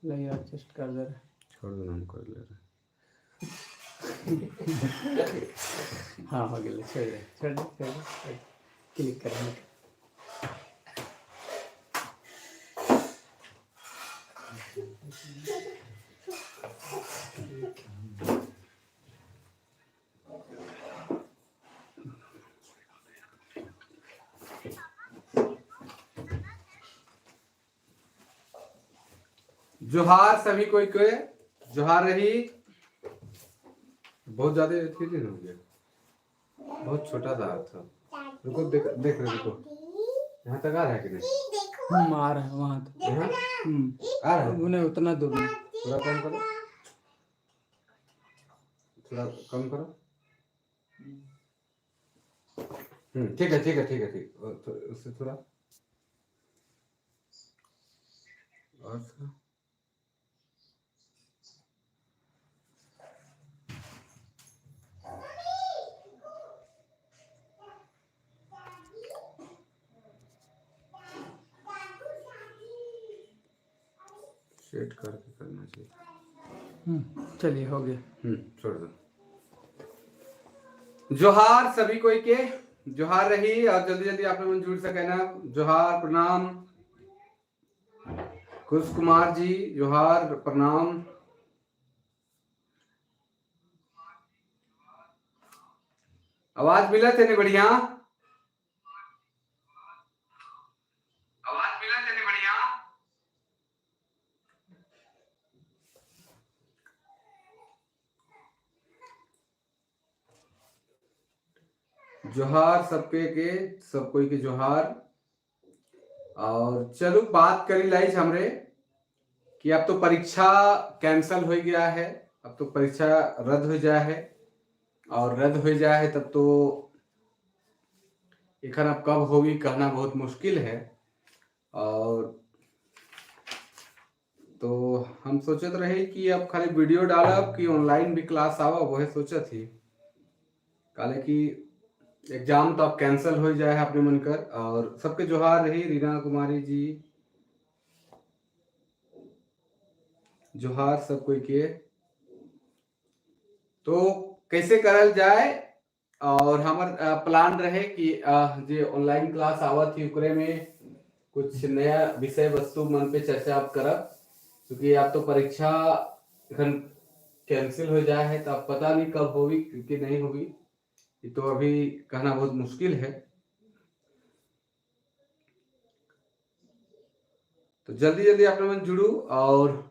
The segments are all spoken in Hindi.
नहीं एडजस्ट कर दे रहे, छोड़ दो, हम कर ले रहे। हाँ हो गया, छोड़ दे, क्लिक करने जोहार सभी कोई के, जोहार रही। बहुत ज्यादा हो गया, बहुत छोटा सा था। रुको, देख देख रहे, रुको, यहाँ तक आ रहा है कि नहीं? आ रहा है वहाँ तो, आ रहा है। उन्हें उतना दूर नहीं। थोड़ा कम करो, थोड़ा कम करो। ठीक है, ठीक है, ठीक है, ठीक। उससे थोड़ा और सेट करके करना चाहिए। चलिए हो गया। छोड़ दो। जोहार सभी कोई के, जोहार रही। और जल्दी जल्दी आप लोग जुड़ सके ना। जोहार, प्रणाम। खुश कुमार जी, जोहार, प्रणाम। आवाज मिला थे बढ़िया, आवाज मिला थे बढ़िया। जोहार सबके के, सब कोई के जोहार। और चलो बात करी लाइज हमरे कि अब तो परीक्षा कैंसल हो गया है, अब तो परीक्षा रद्द हो जाए है। और रद्द हो जाए है तब तो एखन अब कब होगी कहना बहुत मुश्किल है। और तो हम सोचत रहे कि अब खाली वीडियो डालब कि ऑनलाइन भी क्लास आवा, वही सोचत थी। काले कि एग्जाम तो अब कैंसल हो जाए है अपने मन कर। और सबके जोहार रही। रीना कुमारी जी, जोहार सब कोई के। तो कैसे करल जाए, और हमार प्लान रहे कि जो ऑनलाइन क्लास आवत थी उकरे में कुछ नया विषय वस्तु मन पे चर्चा आप करब, क्योंकि आप तो परीक्षा एखन कैंसिल हो जाए है तो अब पता नहीं कब होगी कि नहीं होगी, ये तो अभी कहना बहुत मुश्किल है। तो जल्दी जल्दी आप लोग जुड़ू। और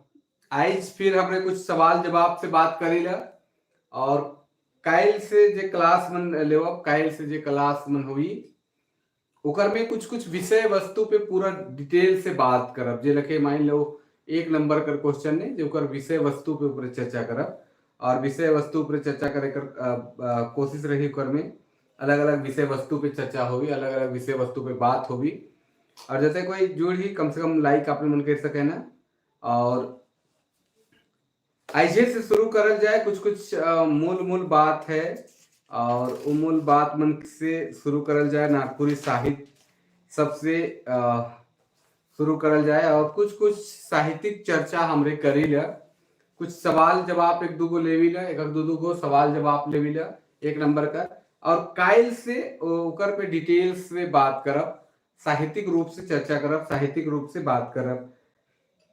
आज फिर हमने कुछ सवाल जवाब से बात करी ला। और काल से जे क्लास मन लेवब, काल से जे क्लास मन हुई ओकर में कुछ कुछ विषय वस्तु पे पूरा डिटेल से बात करब। जे लखे मान लो 1 नंबर कर क्वेश्चन ने जो कर विषय वस्तु पे ऊपर चर्चा करब। और विषय वस्तु पर चर्चा करे कर कोशिश रही कर में अलग अलग विषय वस्तु पे चर्चा होगी, अलग अलग विषय वस्तु पे बात होगी। और जैसे कोई जुड़ ही कम से कम लाइक आपने मन कर सके ना। और आइए से शुरू करल जाए, कुछ कुछ मूल बात है। और वो मूल बात मन से शुरू करल जाए, नागपुरी साहित्य सबसे शुरू करल जाए। और कुछ कुछ साहित्यिक चर्चा हमरे करी ला, कुछ सवाल जवाब 1-2 गो लेवी ला, 1-2 गो सवाल जवाब लेवी ला 1 नंबर का। और काल से ओकर पे डिटेल्स में बात करब, साहित्यिक रूप से चर्चा करब, साहित्यिक रूप से बात करब।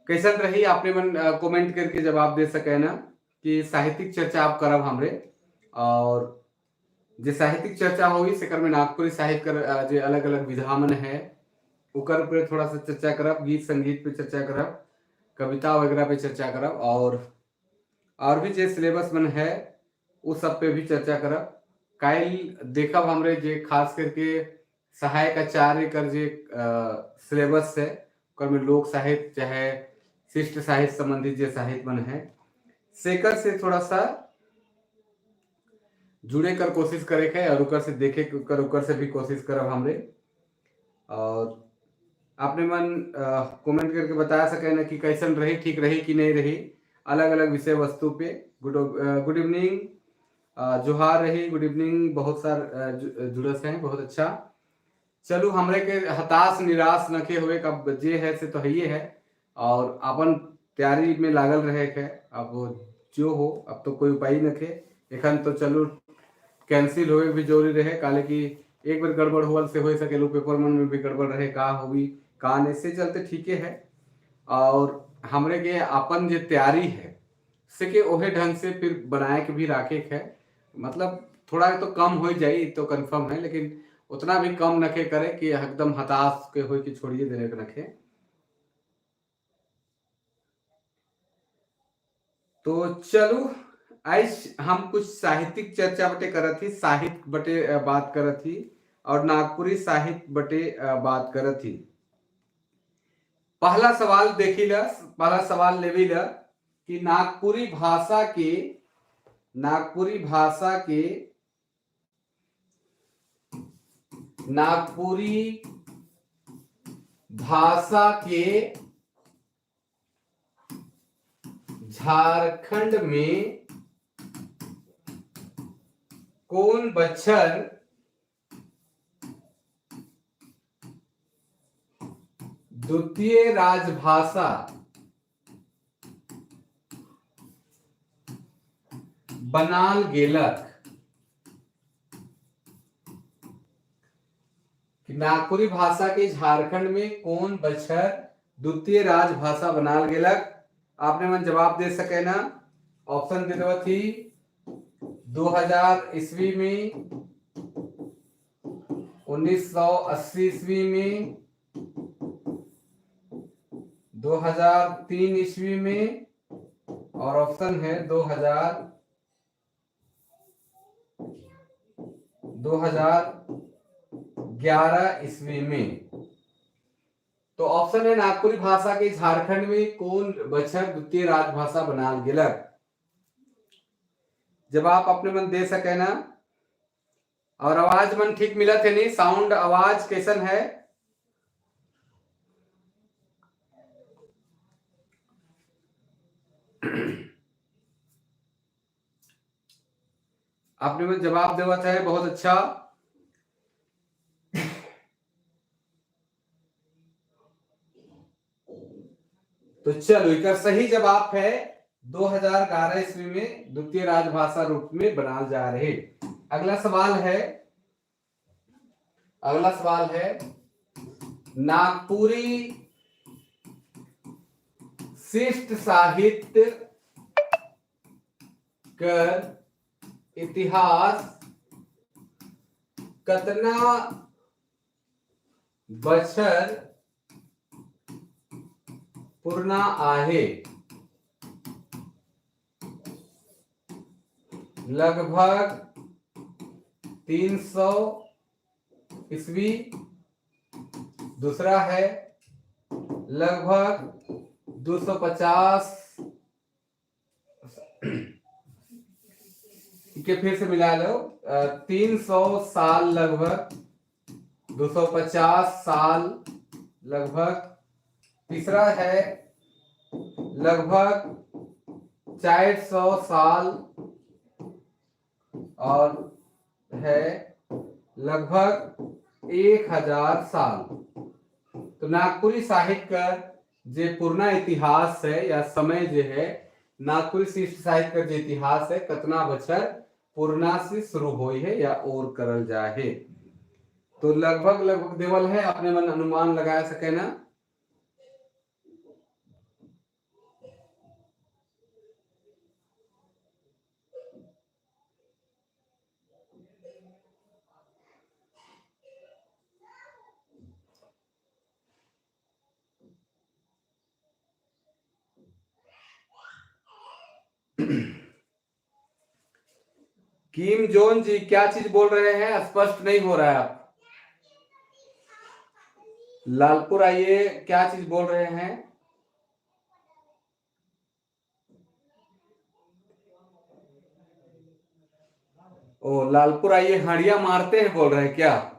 कैसन रही आपने मन कमेंट करके जवाब दे सके ना कि साहित्यिक चर्चा आप करब हमरे। और जे साहित्यिक चर्चा होगी सेकर में नागपुरी साहित्य कर जे अलग अलग विधा मन है उकर पे थोड़ा सा चर्चा करब, गीत संगीत पे चर्चा करब, कविता वगैरह पे चर्चा करब। और भी जे सिलेबस मन है वो सब पे भी चर्चा करब। काल देखब हमरे जे खास करके सहायक आचार्य कर जे सिलेबस है ओकर में लोक साहित्य चाहे शिष्ट साहित्य संबंधित जे साहित्य मन है सेकर से थोड़ा सा जुड़े कर कोशिश करे के। और उकर से देखे कर उकर से भी कोशिश करब हमरे। और आपने मन कमेंट करके बता सके ना कि कैसन रही, ठीक रही कि नहीं रही अलग अलग विषय वस्तु पे। गुड इवनिंग, जोहार रही, गुड इवनिंग। बहुत सार जुड़स हैं, बहुत अच्छा। चलू हमरे के हताश निराश नखे हुए कब जे है से तो है ये है, और अपन तैयारी में लागल रहे के। अब जो हो अब तो कोई उपाय नखे, एखन तो चलो कैंसिल होए भी जरूरी रहे, काले की एक बार गड़बड़ हुआ से हो सके लो, पेपर मन में भी गड़बड़ रहे का होगी का नहीं, से चलते ठीक है। और हमरे के अपन जे तैयारी है से के ओहे ढंग से फिर बनाए के भी राखे के है, मतलब थोड़ा तो कम हो जाए तो कंफर्म है, लेकिन उतना भी कम नखे करे कि एकदम हताश के हो कि छोड़िए देने के नखे। तो चलो आज हम कुछ साहित्यिक चर्चा बटे करत थी, साहित्य बटे बात करत थी, और नागपुरी साहित्य बटे बात करत थी। पहला सवाल देखी ला, पहला सवाल लेवी ला कि नागपुरी भाषा के नागपुरी भाषा के झारखंड में कौन बच्चर द्वितीय राजभाषा बनाल गेलक। नागपुरी भाषा के झारखंड में कौन बच्चर द्वितीय राजभाषा बनाल गेलक। आपने मन जवाब दे सके ना, ऑप्शन दे दो थी 2000 ईस्वी में, 1980 ईस्वी में, 2003 ईस्वी में, और ऑप्शन है 2011 ईस्वी में। तो ऑप्शन है नागपुरी भाषा के झारखंड में कौन बच्चर द्वितीय राजभाषा बनाल गेलक। जवाब अपने मन दे सके ना, और आवाज मन ठीक मिलत है नहीं, साउंड आवाज कैसन है। आपने मन जवाब देवत है, बहुत अच्छा। तो चलो एक सही जवाब है 2011 ईस्वी में द्वितीय राजभाषा रूप में बनाल जा रहे। अगला सवाल है नागपुरी शिष्ट साहित्य कर इतिहास कतना बछर पुरना आहे। लगभग 300 ईस्वी, दूसरा है लगभग 250 के फिर से मिला लो, 300 साल लगभग, 250 साल लगभग, तीसरा है लगभग 400 साल, और है लगभग 1000 साल। तो नागपुरी साहित्य का जे पुराना इतिहास है या समय जो है, नागपुरी शिष्ट साहित्य का जो इतिहास है कितना बछर पुराना से शुरू हुई है या और करल जाए। तो लगभग देवल है, अपने मन अनुमान लगा सके ना। किम जोन जी क्या चीज बोल रहे हैं, स्पष्ट नहीं हो रहा है। आप लालपुर आइए, क्या चीज बोल रहे हैं। ओ लालपुर आइए, हड़िया मारते हैं बोल रहे हैं क्या।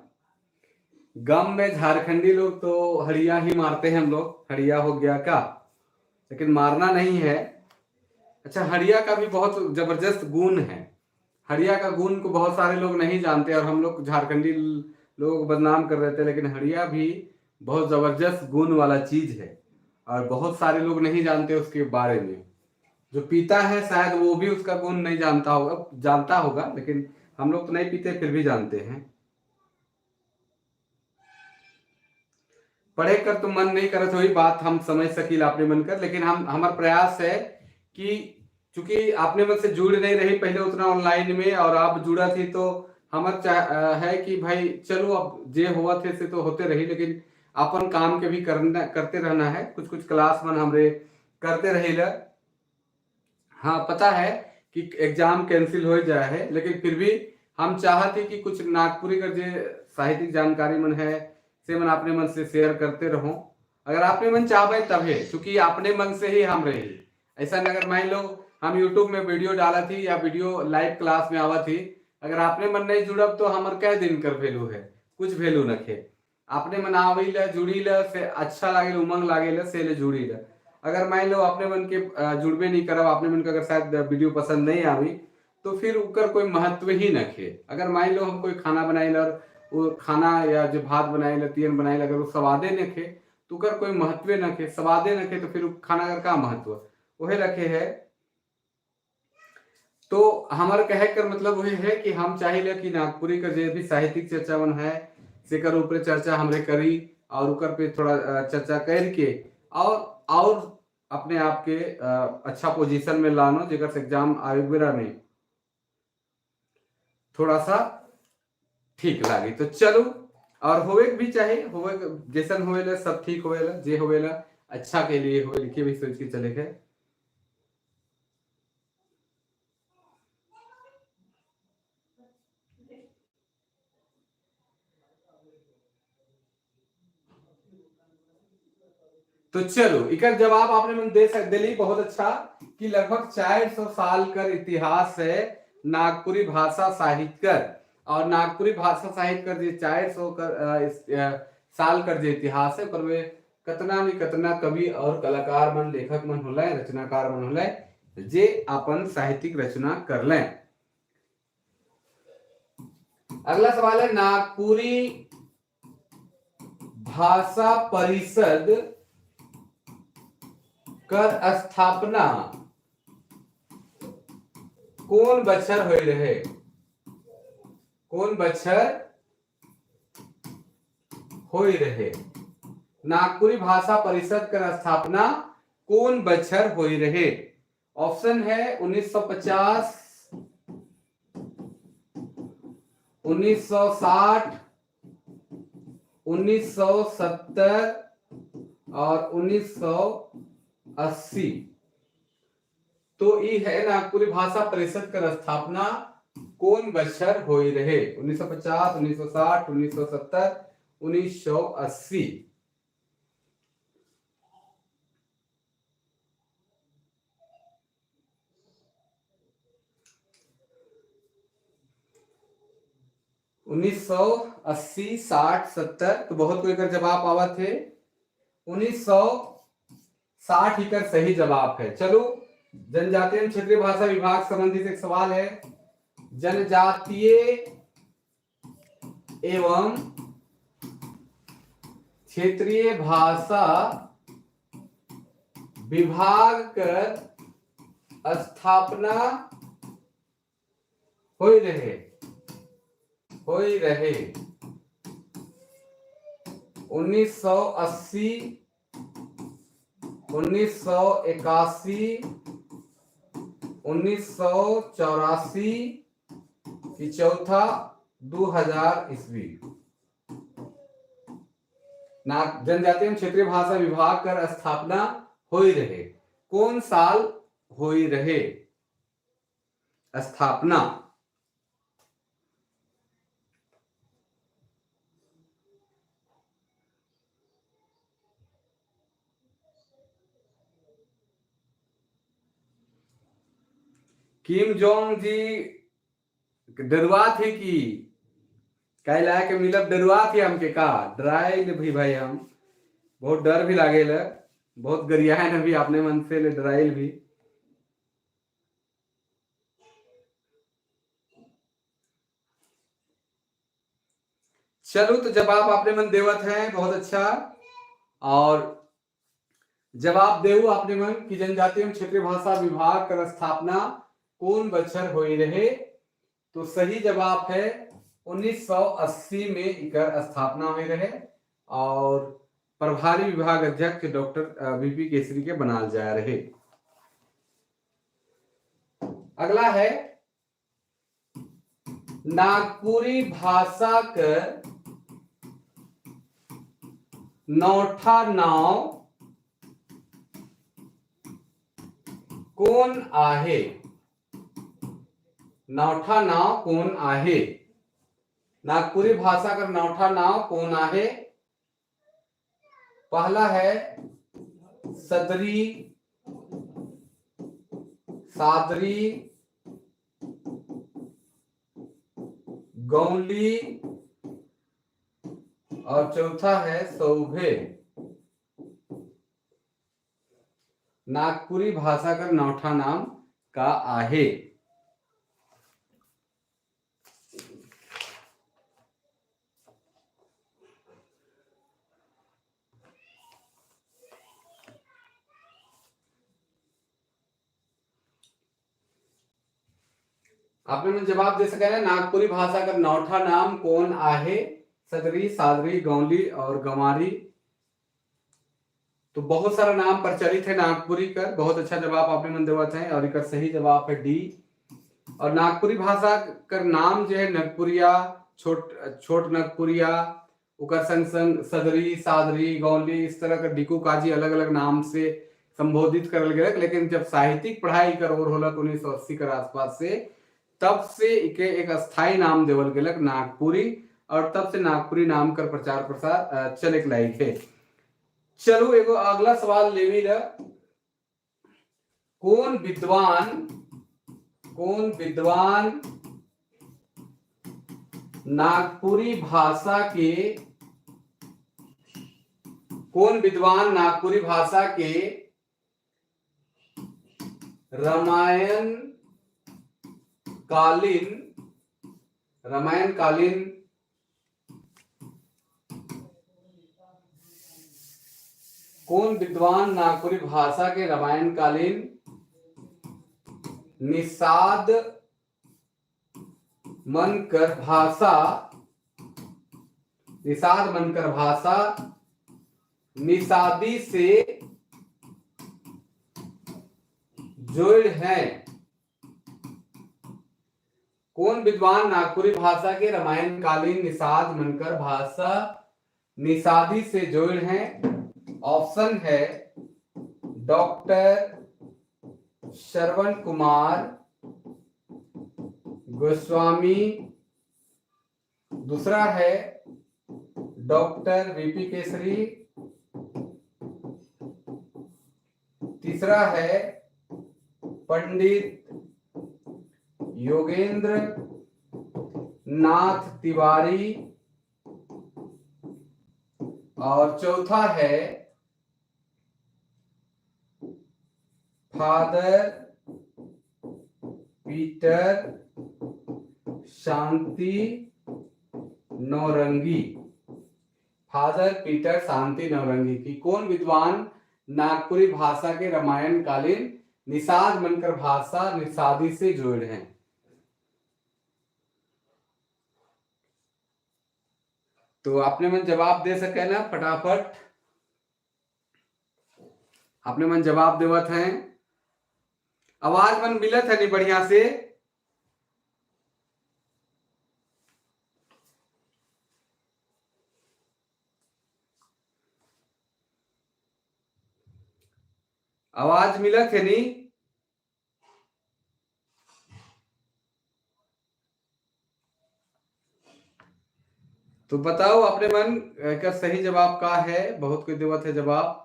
गम में झारखंडी लोग तो हड़िया ही मारते हैं, हम लोग हड़िया हो गया का, लेकिन मारना नहीं है। अच्छा, हड़िया का भी बहुत जबरदस्त गुण है। हड़िया का गुण को बहुत सारे लोग नहीं जानते, और हम लोग झारखंडी लोगों को बदनाम कर रहे थे, लेकिन हड़िया भी बहुत जबरदस्त गुण वाला चीज है और बहुत सारे लोग नहीं जानते उसके बारे में। जो पीता है शायद वो भी उसका गुण नहीं जानता होगा, लेकिन हम लोग तो नहीं पीते फिर भी जानते हैं। पढ़े कर तो मन नहीं करत वही बात हम समझ सकील आपने मन कर, लेकिन हमारा प्रयास है कि चूंकि आपने मन से जुड़ नहीं रही पहले उतना ऑनलाइन में और आप जुड़ा थी, तो हमारा है कि भाई चलो अब जे हुआ थे से तो होते रही, लेकिन अपन काम के भी करते रहना है। कुछ कुछ क्लास मन हमरे करते रही। हाँ पता है कि एग्जाम कैंसिल हो जाए है, लेकिन फिर भी हम चाहते कि कुछ नागपुरी का जो साहित्यिक जानकारी मन है से मन अपने मन से शेयर करते रहो। अगर आपने मन चाहे तब है, क्योंकि अपने मन से ही हम रहे। ऐसा अगर मान लो हम यूट्यूब में वीडियो डाला थी या वीडियो लाइव क्लास में आवा थी, अगर आपने मन नहीं जुड़ब तो हमार क्या दिन कर वैल्यू है, कुछ वैल्यू न खे। आपने मन आवी ल जुड़ी ल से अच्छा लागे उमंग लागे ल से ले जुड़ी ल। अगर मान लो अपने मन के जुड़बे नहीं करब, अपने मन के अगर शायद वीडियो पसंद नहीं आई तो फिर उकर कोई महत्व ही न खे। अगर मान लो हम कोई खाना बनाए और वो खाना या जो भात बनाए तीयन बनाए अगर वो स्वादे न खे तो उकर कोई महत्व न खे, स्वादे न खे तो फिर खाना का क्या महत्व वही रखे है। तो हमारे कहे कर मतलब वही है कि हम चाहिए कि नागपुरी का जो भी साहित्यिक चर्चा मन है सेकर ऊपर चर्चा हमरे करी और उकर पे थोड़ा चर्चा करके और अपने आप के अच्छा पोजीशन में लानो, जेकर एग्जाम आवेगा में थोड़ा सा ठीक लागे। तो चलो, और होवे भी चाहे होवे जैसन होवेला सब ठीक होवेला, जे होवेला अच्छा के लिए होवे, लिखे भी सोच के चले गए। तो चलो इकर जवाब आपने मन दे सकते ली बहुत अच्छा कि लगभग 400 साल का इतिहास है नागपुरी भाषा साहित्य कर। और नागपुरी भाषा साहित्य कर जो 400 साल कर जो इतिहास है पर वे कतना भी कतना कवि और कलाकार मन लेखक मन होला रचनाकार मन होला जे अपन साहित्यिक रचना कर लें। अगला सवाल है नागपुरी भाषा परिषद कर स्थापना कौन बछर हुई रहे? कौन बछर हुई रहे? नागपुरी भाषा परिषद कर स्थापना कौन बछर हुई रहे? ऑप्शन है 1950, 1960, 1970 और 1980। तो ये है नागपुरी भाषा परिषद का स्थापना कौन बछर हुई रहे? 1950, 1960, 1970, 1980। उन्नीस सौ 80, 60, 70। तो बहुत कोई कर जवाब आवा थे 1960 ही कर सही जवाब है। चलो, जनजातीय एवं क्षेत्रीय भाषा विभाग संबंधित एक सवाल है। जनजातीय एवं क्षेत्रीय भाषा विभाग कर स्थापना होई रहे 1980, 1981, 1984 की चौथा 2000 ईस्वी। जनजातीय क्षेत्रीय भाषा विभाग कर स्थापना होई रहे कौन साल होई रहे स्थापना? किम जोंग जी डरुआ थे कि कई ला के मिलब डरुआ थे हमके का डराइल भी भाई, हम बहुत डर भी लागे ल, बहुत गरिया है ना भी अपने मन से ले डराइल भी। चलो तो जवाब आपने मन देवत है बहुत अच्छा। और जवाब देऊ आपने मन की जनजातीय एवं क्षेत्रीय भाषा विभाग कर स्थापना कौन बछर हुई रहे। तो सही जवाब है 1980 में इकर स्थापना हुई रहे और प्रभारी विभाग अध्यक्ष डॉक्टर वीपी केसरी के बनाल जा रहे। अगला है नागपुरी भाषा कर नौठा नाव कौन आहे। नौठा नाव कौन आहे। नागपुरी भाषा का नौठा नाव कौन आहे। पहला है सदरी, सादरी, गौली और चौथा है सौभे। नागपुरी भाषा का नौठा नाम का आहे। आपने मुझे जवाब दे सके ना। नागपुरी भाषा का नौठा नाम कौन आहे। सदरी, सादरी, गौली और गंवारी। तो बहुत सारा नाम प्रचलित है नागपुरी का। बहुत अच्छा जवाब आपने मन देवत है और इसका सही जवाब है डी। और नागपुरी भाषा का नाम जो है नगपुरिया, छोट नगपुरिया, उकर संग संग सदरी, सादरी, गौली इस तरह का डिको काजी अलग अलग नाम से संबोधित करल गए। लेकिन जब साहित्यिक पढ़ाई कर ओर होलक 1980 के आसपास से, तब से इके एक अस्थाई नाम देवल गेलक नागपुरी और तब से नागपुरी नाम कर प्रचार प्रसार चले के लायक है। चलो एगो अगला सवाल लेवी ल। कौन विद्वान नागपुरी भाषा के रामायण कालीन कौन विद्वान नागपुरी भाषा के रामायण कालीन निषाद मनकर भाषा निषादी से जोड़ है। कौन विद्वान नागपुरी भाषा के रामायण कालीन निषाद मनकर भाषा निषादी से जोड़ हैं। ऑप्शन है डॉक्टर श्रवण कुमार गोस्वामी, दूसरा है डॉक्टर वीपी केसरी, तीसरा है पंडित योगेंद्र नाथ तिवारी और चौथा है फादर पीटर शांति नौरंगी। फादर पीटर शांति नौरंगी की कौन विद्वान नागपुरी भाषा के रामायण कालीन निषाद मनकर भाषा निषादी से जोड़े हैं। तो आपने मन जवाब दे सके ना फटाफट। आपने मन जवाब देवत हैं। आवाज मन मिलत है नहीं बढ़िया से। आवाज मिलत है नहीं। तो बताओ अपने मन का सही जवाब का है। बहुत कोई देवत है जवाब।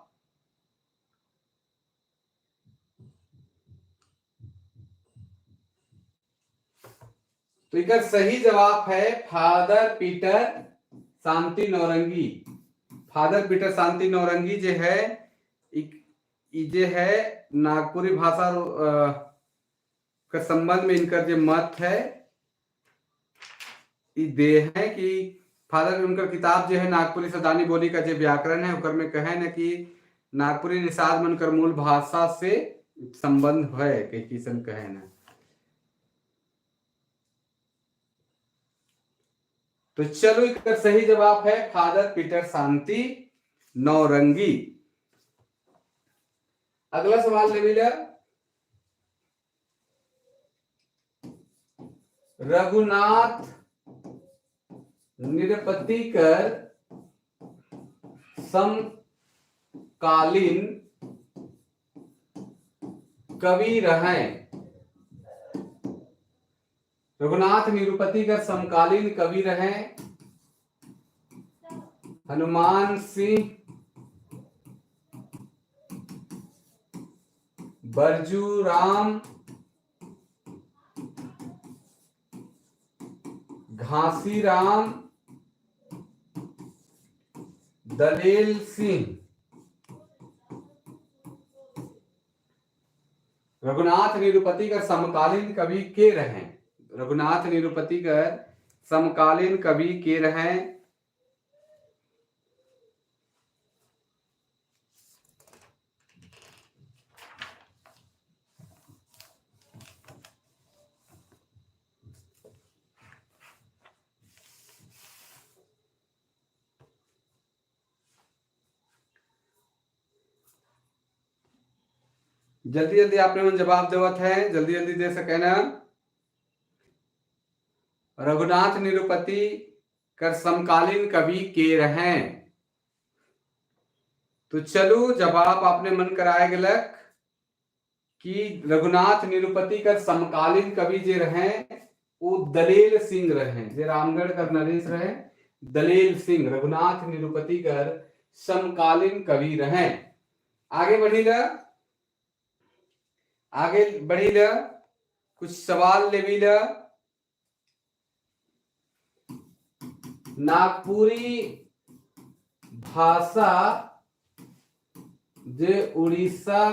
तो इसका सही जवाब है फादर पीटर शांति नौरंगी। फादर पीटर शांति नौरंगी जो है जे है नागपुरी भाषा के संबंध में इनका जो मत है दे है कि फादर उनकर किताब जो है नागपुरी सदानी बोली का जो व्याकरण है ओकर में कहे न कि नागपुरी निषाद मनकर मूल भाषा से संबंध है के किसन कहे न। तो चलो इसका सही जवाब है फादर पीटर शांति नौरंगी। अगला सवाल ले लीजिए। रघुनाथ निरपतिकर समकालीन कवि रहे। रघुनाथ निरुपतिकर समकालीन कवि रहे। हनुमान सिंह बरजूराम घासीराम दलेल सिंह। रघुनाथ निरुपतिकर समकालीन कवि के रहे। रघुनाथ निरुपतिकर समकालीन कवि के रहे। जल्दी जल्दी आपने मन जवाब देवत है, जल्दी जल्दी दे सके ना। रघुनाथ निरुपति कर समकालीन कवि के रहे। तो चलो जवाब आपने मन कराए गलक कि रघुनाथ निरुपति कर समकालीन कवि जे रहे वो दलेल सिंह रहे। जे रामगढ़ कर नरेश रहे दलेल सिंह रघुनाथ निरुपति कर समकालीन कवि रहे। आगे बढ़ी ल आगे बढ़ी ल कुछ सवाल ले भी ल। नागपुरी भाषा जे उड़ीसा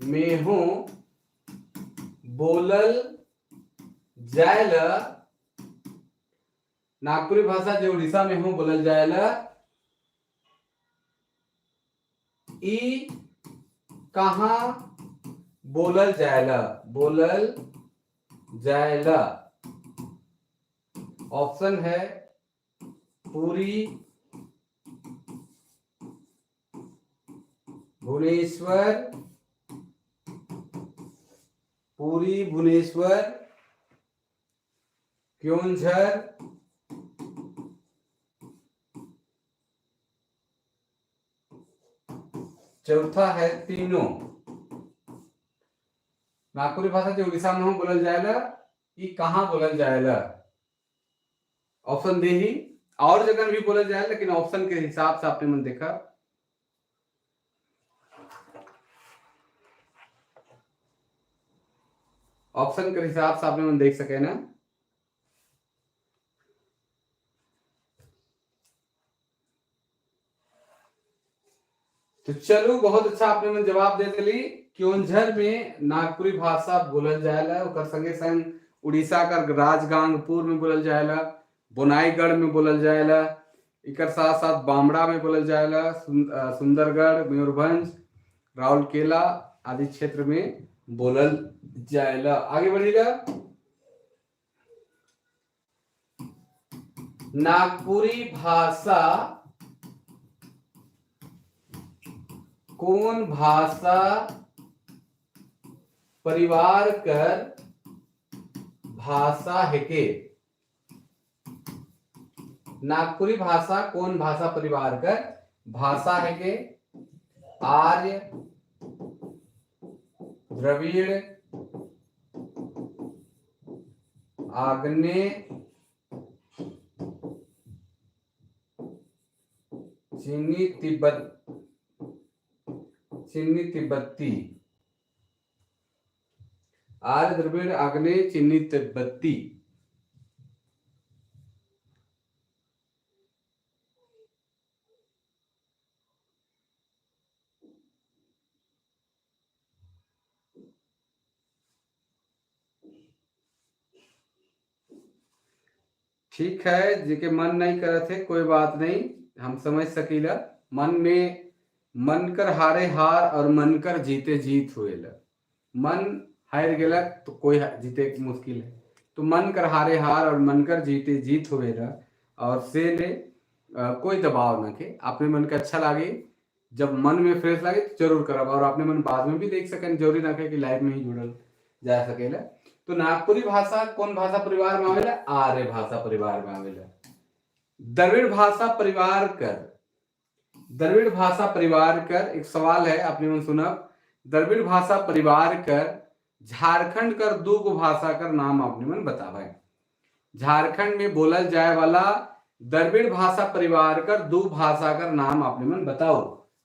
में हो बोलल जायला। नागपुरी भाषा जो उड़ीसा में हो बोलल जायला ई कहाँ बोलल जायला। बोलल जायला ऑप्शन है पुरी भुवनेश्वर पुरी भुवनेश्वर क्योंझर चौथा है तीनों। नागपुरी भाषा जो उड़ीसा में हो बोलल जाएगा ये कहाँ बोलल जाएगा। ऑप्शन दे ही और जगह भी बोला जाए लेकिन ऑप्शन के हिसाब से आपने मन देखा। ऑप्शन के हिसाब से आपने मन देख सके ना। तो चलो बहुत अच्छा आपने मन जवाब दे दिली। क्योंझर में नागपुरी भाषा बोलल जाएला। ओकर संगे संग उड़ीसा का राजगांगपुर में बोलल जाएला, बोनाईगढ़ में बोलल जाएला, इकर साथ साथ बामड़ा में बोलल जाएला, सुंदरगढ़, मयूरभंज, राउरकेला आदि क्षेत्र में बोलल जाएला। आगे बढ़िएगा। नागपुरी भाषा कौन भाषा परिवार कर भाषा है के। नागपुरी भाषा कौन भाषा परिवार कर भाषा है के। आर्य, द्रविड़, आग्नेय, चीनी तिब्बती। आर्य, द्रविड़, आग्नेय, चीनी तिब्बती। ठीक है, जेके मन नहीं करत है कोई बात नहीं, हम समझ सकीला। मन में मन कर हारे हार और मन कर जीते जीत हुएला। मन हार गेलक तो कोई जीते के मुश्किल है, तो मन कर हारे हार और मन कर जीते जीत हुएला। और से ले कोई दबाव न के, अपने मन के अच्छा लागे, जब मन में फ्रेश लागे तो जरूर करब। और अपने मन बाद में भी देख सकें, जरूरी ना कि लाइफ में ही जुड़ल जा सकेला। तो नागपुरी भाषा कौन भाषा परिवार में आवेला? आर्य भाषा परिवार में आवेला। द्रविड़ भाषा परिवार कर, द्रविड़ भाषा परिवार कर एक सवाल है, आपने मन सुनब। द्रविड़ भाषा परिवार कर झारखंड कर दो गो भाषा कर नाम आपने मन बतावे। झारखंड में बोलल जाए वाला द्रविड़ भाषा परिवार कर दो भाषा कर नाम आपने मन बताओ।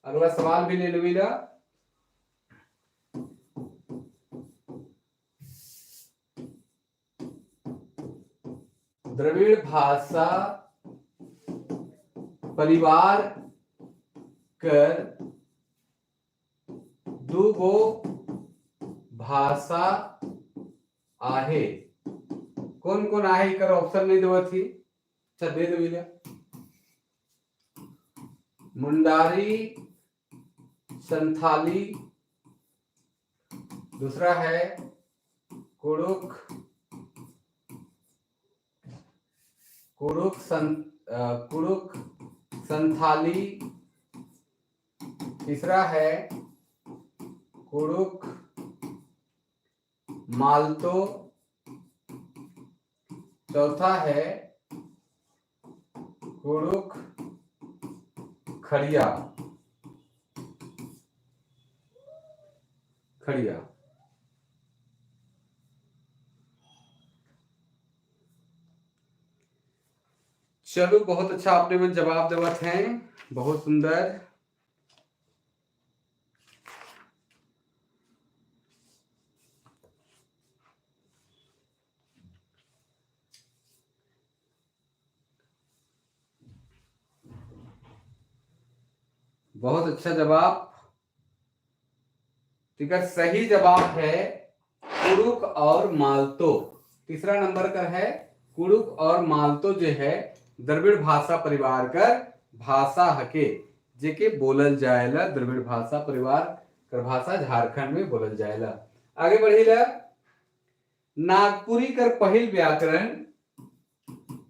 अगला सवाल भी ले लो। द्रविड़ भाषा परिवार कर दो गो भाषा आहे, कौन कौन आहे कर ऑप्शन नहीं देवा थी। अच्छा दे दो। मुंडारी संथाली, दूसरा है कुड़ुक कुड़ुक संथाली, तीसरा है कुड़ुक मालतो, चौथा है कुड़ुक खड़िया। चलो बहुत अच्छा आपने में जवाब देवत हैं, बहुत सुंदर। बहुत अच्छा जवाब। ठीक है, सही जवाब है कुड़ुक और मालतो। तीसरा नंबर का है कुड़ुक और मालतो जो है द्रविड़ भाषा परिवार का भाषा हके, जेके बोलल जाएला। द्रविड़ भाषा परिवार कर भाषा झारखंड में बोलल जाएला। आगे बढ़ीला। नागपुरी कर पहिल व्याकरण,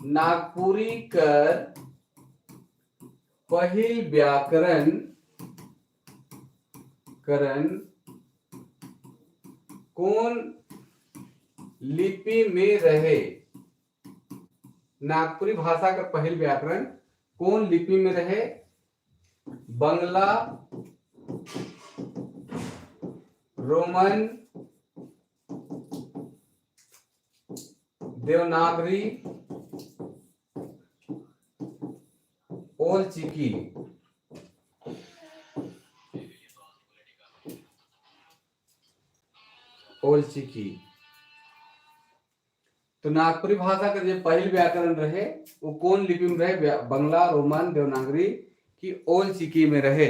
नागपुरी कर पहिल व्याकरण कौन लिपि में रहे? नागपुरी भाषा का पहिल व्याकरण कौन लिपि में रहे? बंगला, रोमन, देवनागरी, ओल चिकी। तो नागपुरी भाषा का जो पहल व्याकरण रहे वो कौन लिपि में रहे? बंगला, रोमन, देवनागरी की ओल चिकी में रहे।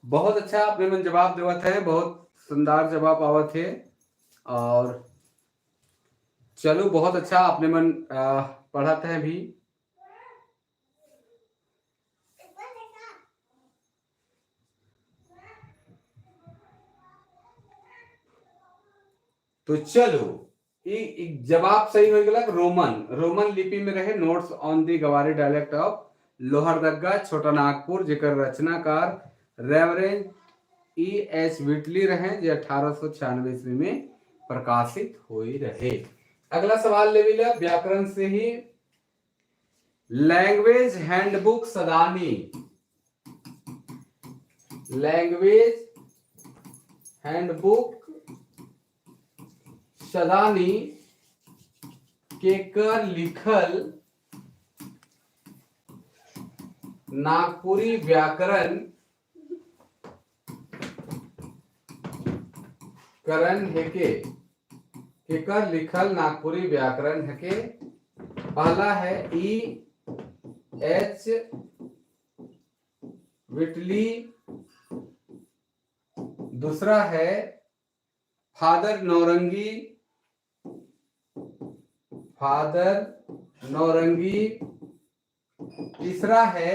बहुत अच्छा आपने मन जवाब देवत है, बहुत सुंदर जवाब आवत है। और चलो बहुत अच्छा आपने मन पढ़त है भी। तो चलो जवाब सही हो गया। रोमन लिपि में रहे। नोट्स ऑन दी गवारी डायलेक्ट ऑफ लोहरदगा छोटा नागपुर, जेकर रचनाकार रेवरेंड E.H. विटली रहे, जो 1896 ईस्वी में प्रकाशित हुई रहे। अगला सवाल ले लिया व्याकरण से ही। Language handbook Sadani, language handbook Sadani के कर लिखल नागपुरी व्याकरण हेके कर लिखल नागपुरी व्याकरण हेके। पहला है ई एच विटली, दूसरा है फादर नौरंगी, तीसरा है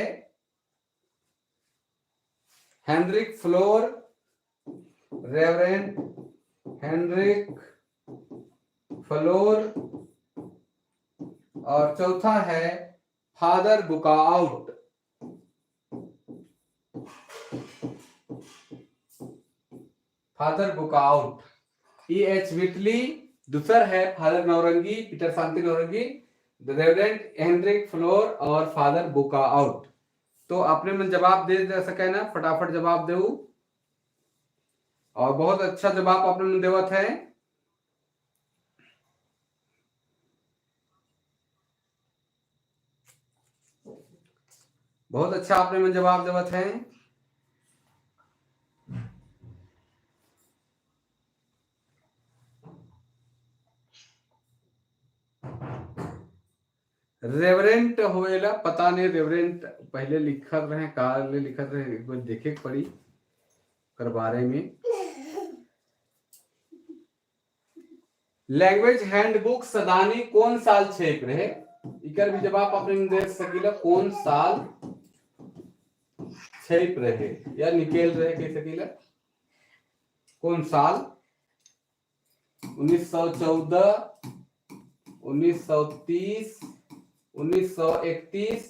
Henrik Flor, reverend Henrik Flor, और चौथा है फादर बुकाआउट। ई एच विटली, दूसरा है फादर नौरंगी, पीटर शांति नौरंगी, रेवरेंड हेनरिक फ्लोर और फादर बुकाआउट। तो आपने मन जवाब दे सके ना, फटाफट जवाब दे, और बहुत अच्छा जवाब आपने मन देवत है। बहुत अच्छा आपने मन जवाब देवत है। रेवरेंट होएला, पता नहीं रेवरेंट पहले लिखत रहे, काले लिखत रहे, एक बार देखे पड़ी कर बारे में। लैंग्वेज हैंडबुक सदानी कौन साल छेप रहे, इकर भी जवाब आपने दे सकीला, कौन साल छेप रहे या निकल रहे कह सकीला, कौन साल? 1914, 1930, 1931,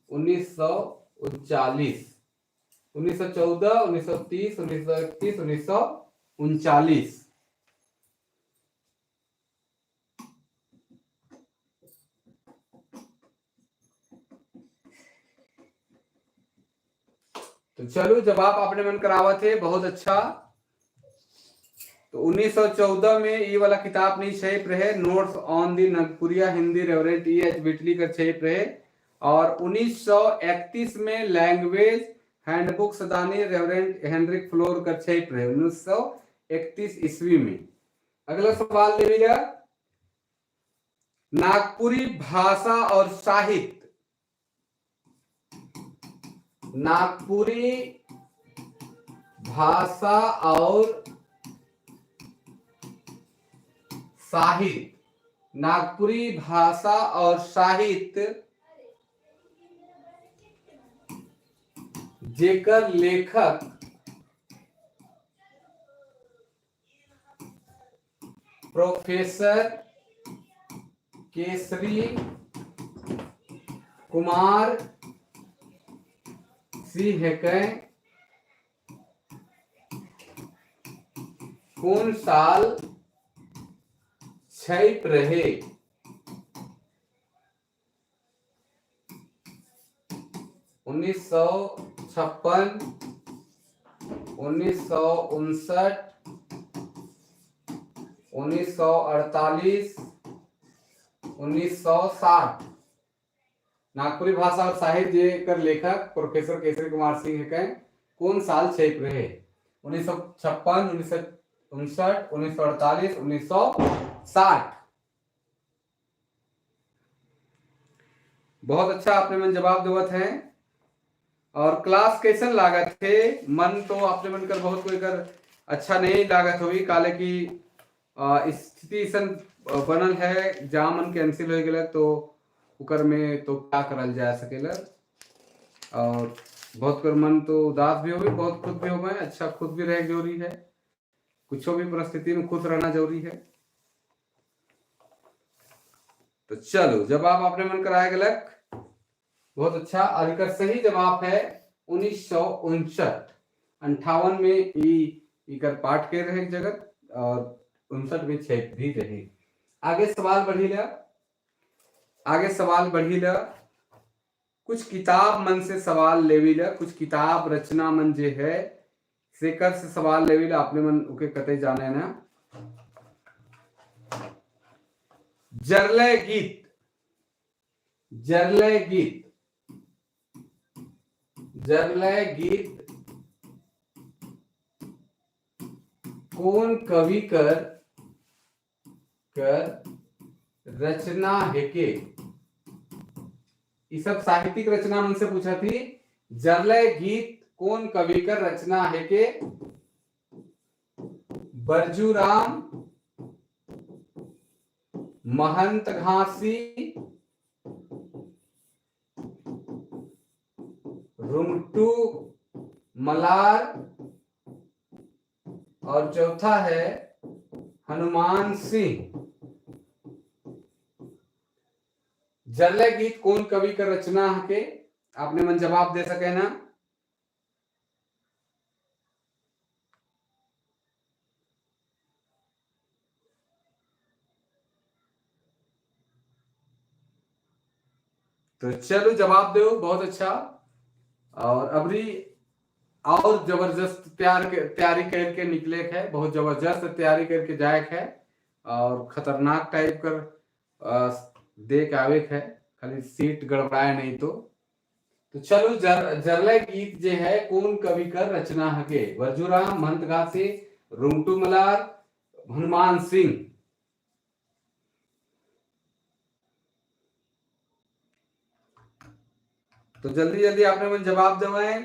1939, 1914, 1930, 1931, 1939। तो चलो जवाब आपने मन करावा थे, बहुत अच्छा। तो 1914 में ये वाला किताब नहीं छेप रहे, notes on the Nagpuria Hindi reverent E H विटली का छेप रहे, और 1931 में language handbook Sadani reverent Heinrich floor का छेप रहे, 1931 ईस्वी में। अगला सवाल ले लिया, नागपुरी भाषा और साहित्य, नागपुरी भाषा और साहित्य, नागपुरी भाषा और साहित्य जेकर लेखक प्रोफेसर केसरी कुमार सिंह है, कौन साल छेप रहे? 1956, 1959, 1948, 1960। नागपुरी भाषा और साहित्य कर लेखक प्रोफेसर केसरी कुमार सिंह है, कौन साल छेप रहे? 1956, 1959, 1948, 1960। बहुत अच्छा आपने मन जवाब देवत है। और क्लास कैसन लागत थे? मन तो आपने मन कर बहुत कोई कर अच्छा नहीं लागत होगी, काले की स्थिति ऐसन बनल है, जहाँ मन कैंसिल हो गया तो उकर में तो क्या करल जा सकेला, और बहुत कर मन तो उदास भी होगी, बहुत खुद भी हो गए, अच्छा खुद भी रह जरूरी है, कुछ भी परिस्थिति में खुश रहना जरूरी है। तो चलो जवाब आपने मन कराया गलत, बहुत अच्छा। और इसका सही जवाब है 1959। 58 में इकर पाठ के रहे जगत, और 59 में छेप भी रहे। आगे सवाल बढ़ी ला, कुछ किताब मन से सवाल लेविला, कुछ किताब रचना मन जे है सेकर से सवाल लेविला, आपने मन उके कते जाने ना। जरलय गीत कौन कवि कर रचना है के? ये सब साहित्यिक रचना मन से पूछा थी। जरलय गीत कौन कवि कर रचना है के? बरजूराम, महंत घासी, रुंगटू मलार, और चौथा है हनुमान सिंह। जरलय गीत कौन कवि का रचना है के? आपने मन जवाब दे सके ना। तो चलो जवाब दो, बहुत अच्छा। और अबरी और जबरदस्त तैयारी करके निकले है, बहुत जबरदस्त तैयारी करके जाए है और खतरनाक टाइप कर देख आवे है, खाली सीट गड़बड़ाए नहीं तो चलो जरलय गीत जे है कौन कवि कर रचना हके? बरजूराम, महंत घासी, रुंगटू मलार, हनुमान सिंह। तो जल्दी जल्दी आपने मन जवाब दवाए।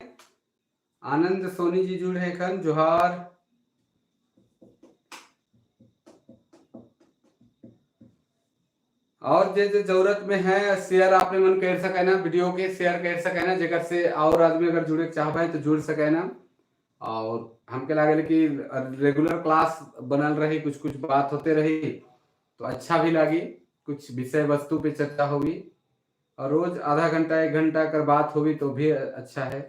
आनंद सोनी जी जुड़े हैं खन, जोहार। और जे जे जरूरत में है शेयर आपने मन कर सके ना, वीडियो के शेयर कर सके ना, जेकर से और आदमी अगर जुड़े के चाहबे तो जुड़ सके ना। और हमके लागल कि रेगुलर क्लास बनल रही, कुछ कुछ बात होते रही तो अच्छा भी लगी, कुछ विषय वस्तु पे चर्चा होगी और रोज आधा घंटा 1 घंटा अगर बात होगी तो भी अच्छा है।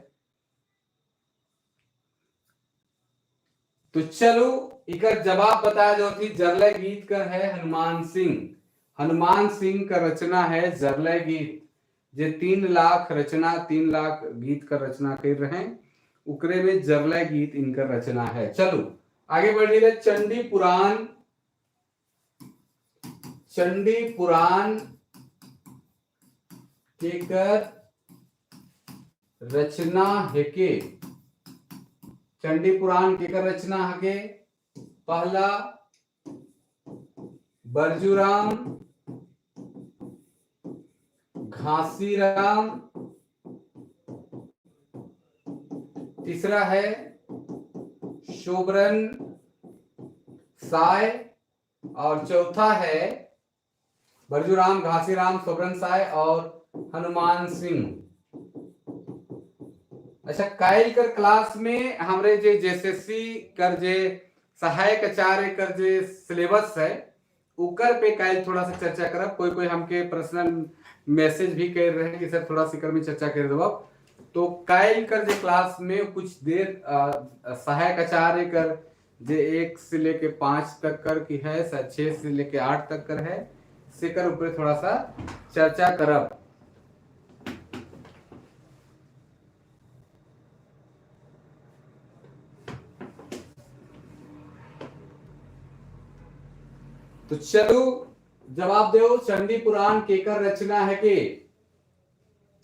तो चलो इकर जवाब बताया जो थी जरलय गीत का है हनुमान सिंह। हनुमान सिंह का रचना है जरलय गीत, जे 3 लाख रचना 3 लाख गीत का रचना कर रहे हैं, उकरे में जरलय गीत इनका रचना है। चलो आगे बढ़ी रहे। चंडी पुराण केकर रचना है के? चंडी पुराण केकर रचना है के? पहला बरजूराम घासीराम, तीसरा है शोभरन साय, और चौथा है बरजूराम घासीराम, शोभरन साय और हनुमान सिंह। अच्छा, काल कर क्लास में हमरे जे जेएसएससी कर जे सहायक आचार्य कर जे सिलेबस है उकर पे काल थोड़ा सा चर्चा करब। कोई कोई हमके पर्सनल मैसेज भी कर रहे हैं कि सर थोड़ा सी कर में चर्चा कर दो। तो काल कर जे क्लास में कुछ देर सहायक आचार्य कर जे 1 से लेके 5 तक कर की है, 6 से लेके 8 तक कर है, से कर ऊपर थोड़ा सा चर्चा करब। तो चलो जवाब दो, चंडी पुराण केकर रचना है के?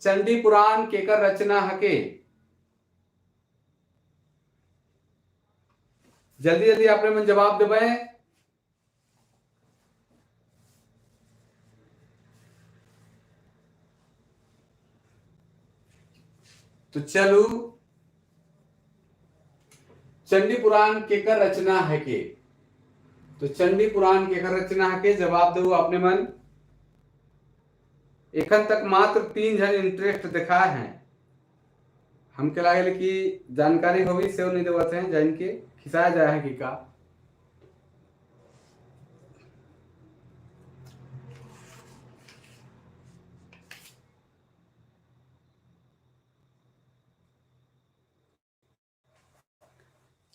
चंडी पुराण केकर रचना है के? जल्दी जल्दी आपने मन जवाब देवे। तो चलो चंडी पुराण केकर रचना है के? तो चंडी पुराण केकर रचना है के जवाब दो आपने मन। एखन तक मात्र 3 जन इंटरेस्ट दिखाए हैं, हमके लगे कि जानकारी होगी से नहीं देवत हैं, जान के खिसाया जाए है कि का।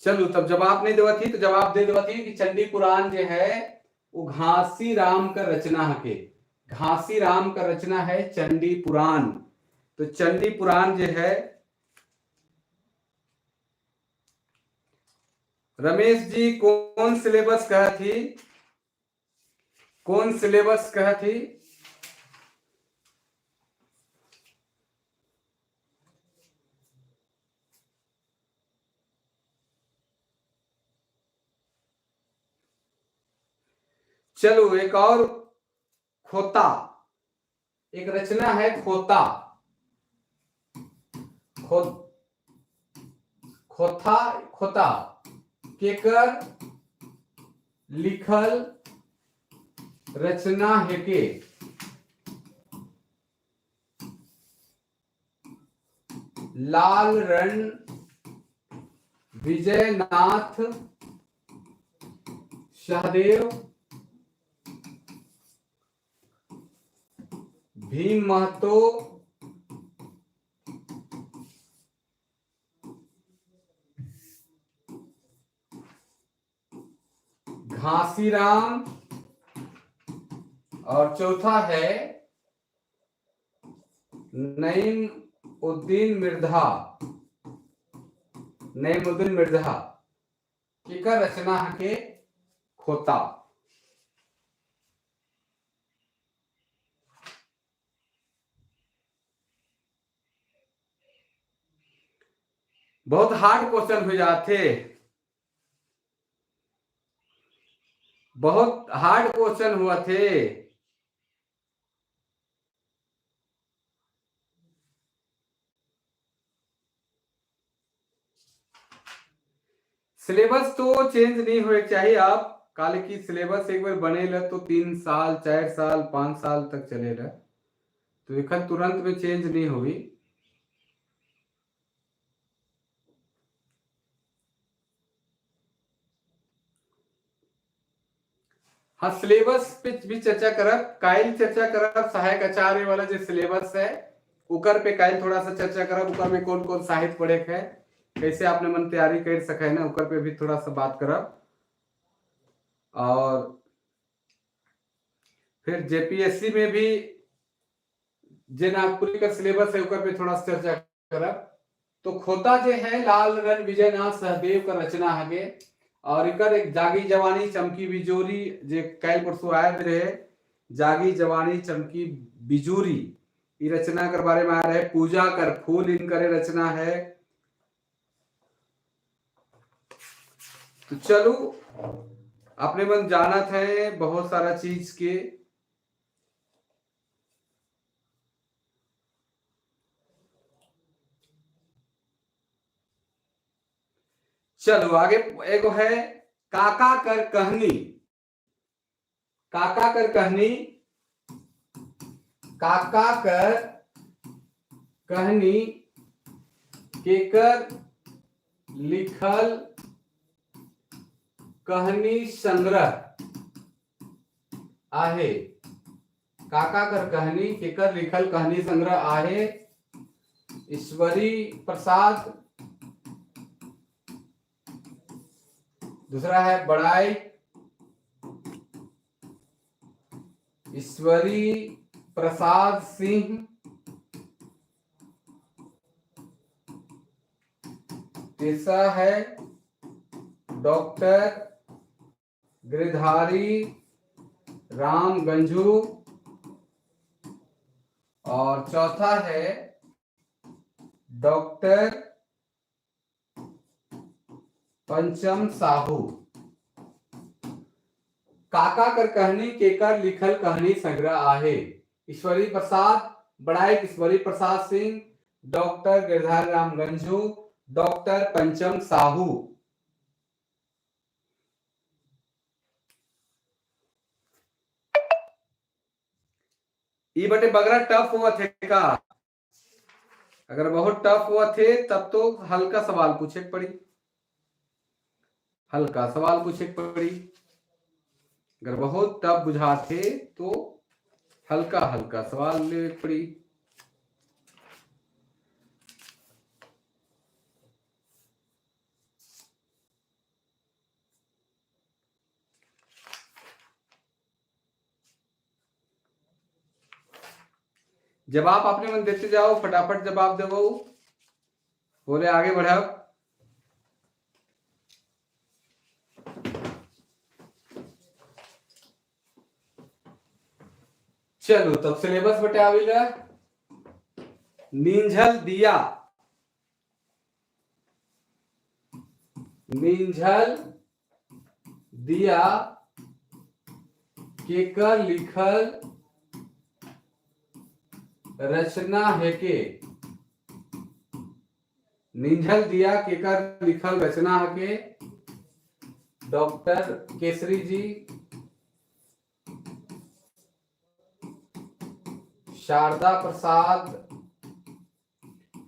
चलो तब जवाब नहीं देवा थी तो जवाब दे देवा थी कि चंडी पुराण जो है वो घासी राम का रचना है के? घासी राम का रचना है चंडी पुराण। तो चंडी पुराण जो है रमेश जी कौन सिलेबस कहा थी? कौन सिलेबस कहा थी? चलो एक और खोता, एक रचना है खोता, खोथा खोता केकर लिखल रचना है के। लाल रण विजयनाथ सहदेव भीम महतो घासीराम और चौथा है नईमुद्दीन मिर्जा। नईमुद्दीन मिर्जा की का रचना के खोता। बहुत हार्ड क्वेश्चन हो जाते, बहुत हार्ड क्वेश्चन हुआ थे। सिलेबस तो चेंज नहीं होने चाहिए। आप काले की सिलेबस एक बार बनेला तो 3 साल 4 साल 5 साल तक चलेगा, तो एक तुरंत में चेंज नहीं हुई। हाँ, सिलेबस पे भी चर्चा करब, काल चर्चा करब। सहायक आचार्य वाला जो सिलेबस है उकर पे काल थोड़ा सा चर्चा करब। उकर में कौन कौन साहित्य पढ़े है, कैसे आपने मन तैयारी कर सके ना, उकर पे भी थोड़ा सा बात करब। और फिर जेपीएससी में भी जे नागपुरी का सिलेबस है उकर पे थोड़ा सा चर्चा करब। तो खोता जो है लाल रण विजयनाथ सहदेव का रचना है। और इकर एक जागी जवानी चमकी बिजोरी जे कल परसों आए रहे, जागी जवानी चमकी बिजूरी ये रचना कर बारे में आ रहे। पूजा कर फूल इनकर रचना है। तो चलो अपने मन जानत है बहुत सारा चीज के। चलो आगे एगो है काका कर कहनी। काका कर कहनी, काका कर कहनी केकर लिखल कहानी संग्रह आहे। काका कर कहनी केकर लिखल कहानी संग्रह आहे। ईश्वरी प्रसाद। दूसरा है बड़ाई ईश्वरी प्रसाद सिंह। तीसरा है डॉक्टर गिरधारी राम गंजू। और चौथा है डॉक्टर पंचम साहू। काका कर कहनी केकर लिखल कहानी संग्रह आहे। ईश्वरी प्रसाद बड़ाई ईश्वरी प्रसाद सिंह, डॉक्टर गिरधारी राम गंजू, डॉक्टर पंचम साहू। ये बटे बगरा टफ हुआ थे का। अगर बहुत टफ हुआ थे तब तो हल्का सवाल पूछे पड़ी, हल्का सवाल पूछे पड़ी। अगर बहुत टफ बुझा थे तो हल्का हल्का सवाल ले पड़ी। जवाब आपने मन देते जाओ, फटाफट जवाब देवो, बोले आगे बढ़ा। चलो तब सिलेबस बटे आविला। नींझल दिया, नींझल दिया केकर लिखल रचना है के निंझल दिया केकर लिखल रचना है के डॉक्टर केसरी जी, शारदा प्रसाद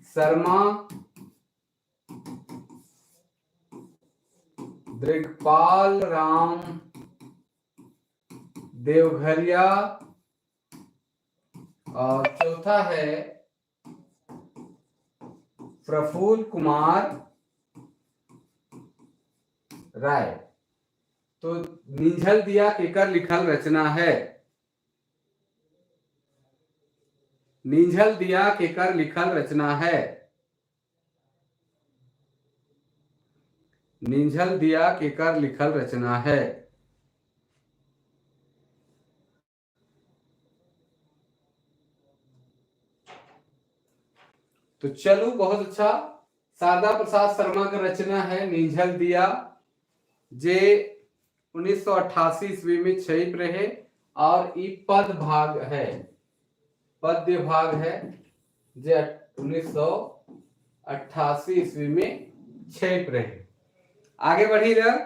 शर्मा, दृक्पाल राम देवघरिया, और चौथा है प्रफुल्ल कुमार राय। तो निंझल दिया केकर लिखल रचना है, निंझल दिया केकर लिखल रचना है, निंझल दिया केकर लिखल रचना है। तो चलो बहुत अच्छा, शारदा प्रसाद शर्मा का रचना है निंझल दिया, जे 1988 ईस्वी में छप रहे, और ई पद भाग है, पद्य भाग है, जे 1988 ईस्वी में छप रहे। आगे बढ़ी रह,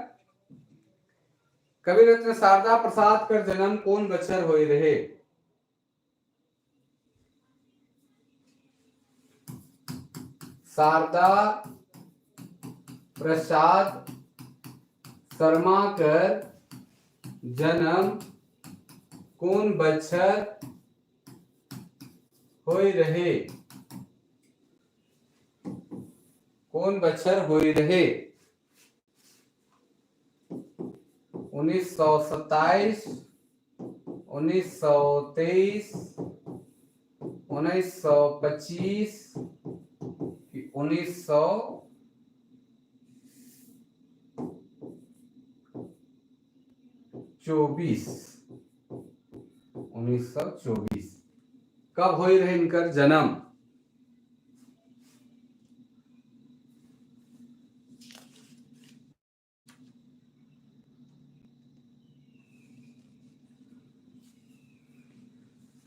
कवि रत्न शारदा प्रसाद कर जन्म कौन बछर होई रहे। शारदा प्रसाद शर्मा कर जन्म कौन बछर होई रहे, कौन बछर होई रहे। 1927, 1923, 1925, 1924 कब हो रहे इनकर जन्म।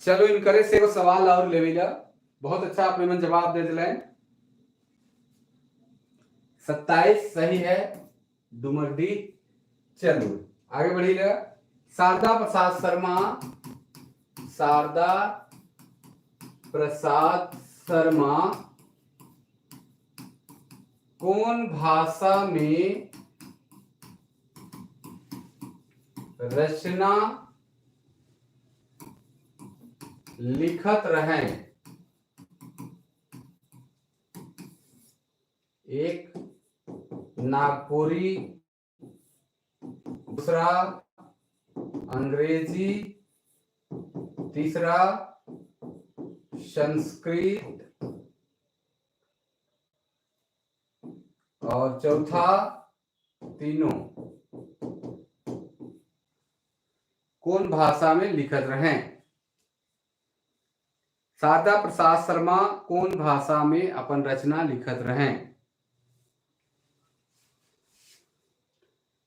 चलो इनकरे से एगो सवाल और लेवेला, बहुत अच्छा आपने मन जवाब दे दिले। 27 सही है, डुमरडी। चलो आगे बढ़ी ले। शारदा प्रसाद शर्मा, शारदा प्रसाद शर्मा कौन भाषा में रचना लिखत रहे। एक नागपुरी, दूसरा अंग्रेजी, तीसरा संस्कृत और चौथा तीनों कौन भाषा में लिखत रहे। शारदा प्रसाद शर्मा कौन भाषा में अपन रचना लिखत रहे।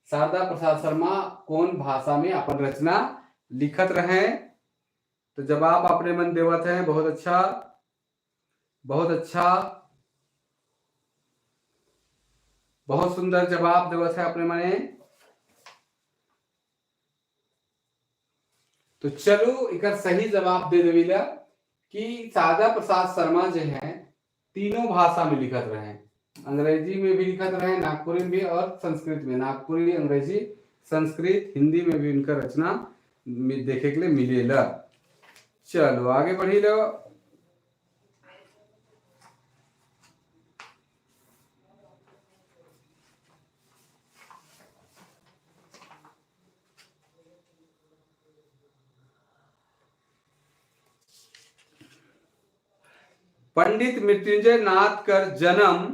शारदा प्रसाद शर्मा कौन भाषा में अपन रचना लिखत रहे। तो जवाब अपने मन देवत है, बहुत अच्छा, बहुत अच्छा, बहुत सुंदर जवाब देवत है अपने मने। तो चलो एक सही जवाब दे देविला कि शारदा प्रसाद शर्मा जो है तीनों भाषा में लिखत रहे, अंग्रेजी में भी लिखत रहे, नागपुरी में भी और संस्कृत में। नागपुरी, अंग्रेजी, संस्कृत, हिंदी में भी इनका रचना देखे के लिए मिलेला। चलो आगे बढ़ी लो। पंडित मृत्युंजय नाथ कर जन्म,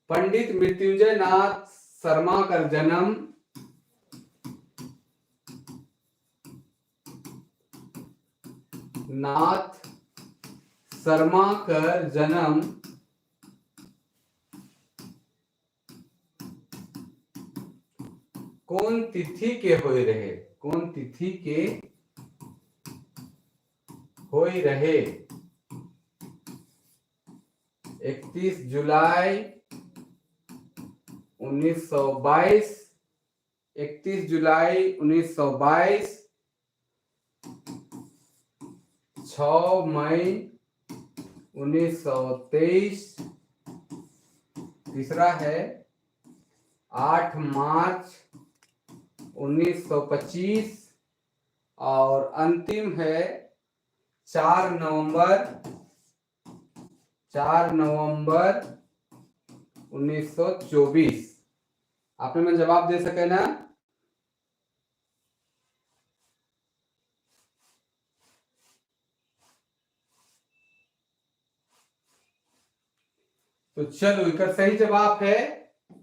पंडित मृत्युंजय नाथ शर्मा कर जन्म नाथ शर्मा कर जन्म कौन तिथि के होए रहे, कौन तिथि के होई रहे। 31 जुलाई 1922, 31 जुलाई 1922, 6 मई 1923, तीसरा है 8 मार्च 1925 और अंतिम है 4 नवंबर 1924। आपने मैं जवाब दे सके ना? तो चलो इनका सही जवाब है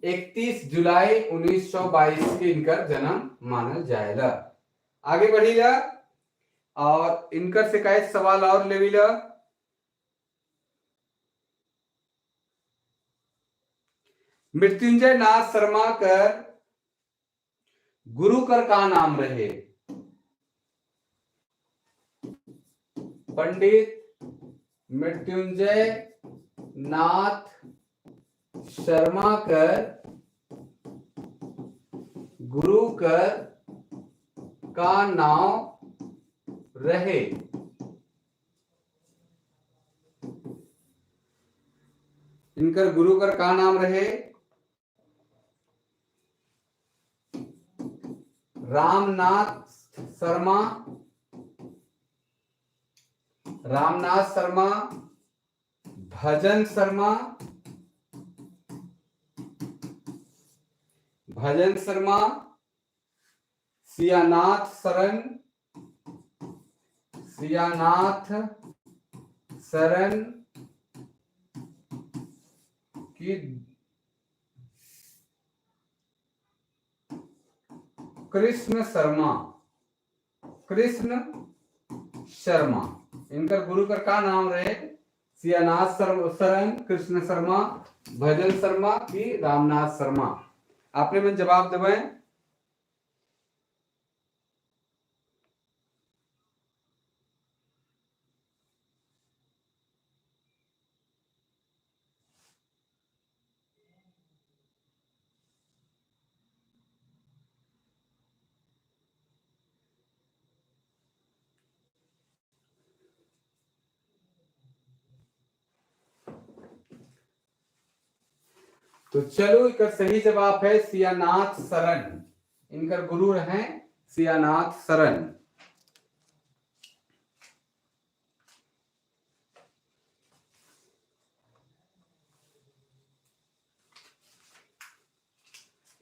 31 जुलाई 1922 के इनका जन्म मानल जाएगा। आगे बढ़ीला और इनकर से कई सवाल और लेविला। मृत्युंजय नाथ शर्मा कर गुरु कर का नाम रहे? पंडित मृत्युंजय नाथ शर्मा कर गुरु कर का नाम रहे? इनकर गुरु कर का नाम रहे? रामनाथ शर्मा, रामनाथ शर्मा, भजन शर्मा, भजन शर्मा, सियानाथ शरण, सियानाथ शरण की कृष्ण शर्मा, कृष्ण शर्मा। इनका गुरु का नाम रहे? सियानाथ शरण, कृष्ण शर्मा, भजन शर्मा की रामनाथ शर्मा। आपने में जवाब देवे। तो चलो इनका सही जवाब है सियानाथ शरण। इनका गुरु रहे सियानाथ शरण।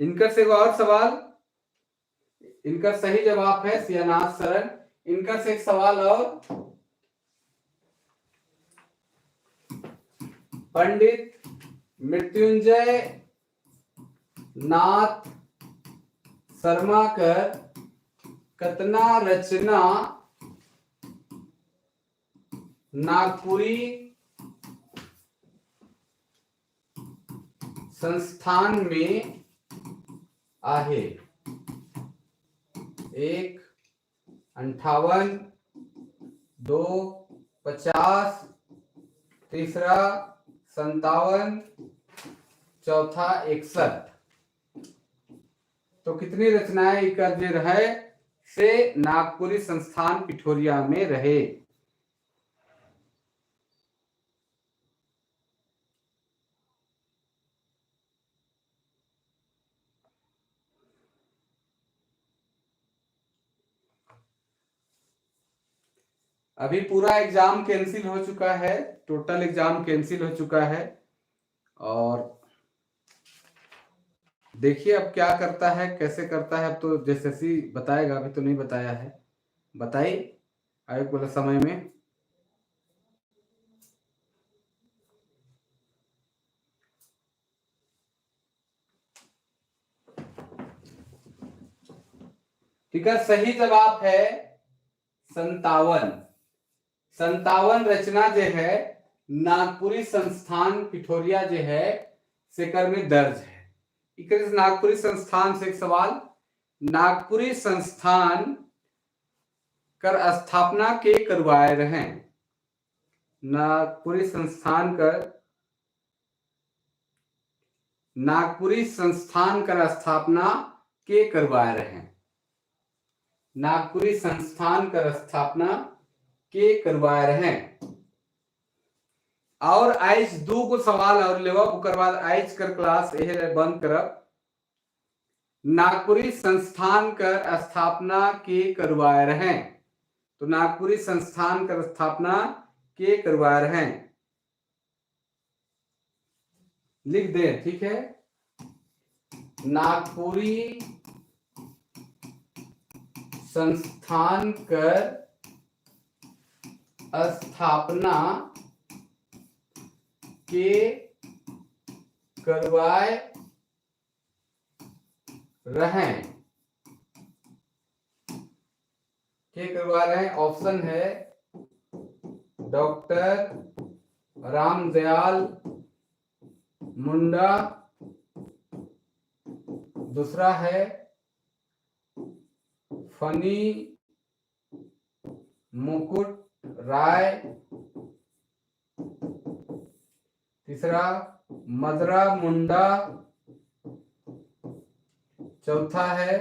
इनका से और सवाल, इनका सही जवाब है सियानाथ शरण। इनका से एक सवाल और, पंडित मृत्युंजय नाथ शर्मा कर कतना रचना नागपुरी संस्थान में आहे? 1 58, 2 50, तीसरा 57, चौथा 61। तो कितनी रचनाएं इकर जे रहे से नागपुरी संस्थान पिठोरिया में रहे? अभी पूरा एग्जाम कैंसिल हो चुका है, टोटल एग्जाम कैंसिल हो चुका है। और देखिए अब क्या करता है, कैसे करता है। अब तो जैसे बताएगा, अभी तो नहीं बताया है। बताइए आगे वाले समय में। ठीक है, सही जवाब है 57। 57 रचना जो है नागपुरी संस्थान पिठोरिया जो है सेकर में दर्ज है। नागपुरी संस्थान से एक सवाल, नागपुरी संस्थान कर स्थापना के करवाए रहे? नागपुरी संस्थान कर नागपुरी संस्थान कर स्थापना के करवाए रहे। नागपुरी संस्थान कर स्थापना के करवाए रहे। और आइज दू को सवाल और लेवब ओकर बाद आइज कर क्लास एहे बंद करब। नागपुरी संस्थान कर स्थापना के करवाए रहे। तो नागपुरी संस्थान कर स्थापना के करवाए रहे, लिख दे, ठीक है। नागपुरी संस्थान कर स्थापना के करवाए रहे। के करवा रहे हैं, ऑप्शन है डॉक्टर रामदयाल मुंडा, दूसरा है फनी मुकुट राय, तीसरा मदरा मुंडा, चौथा है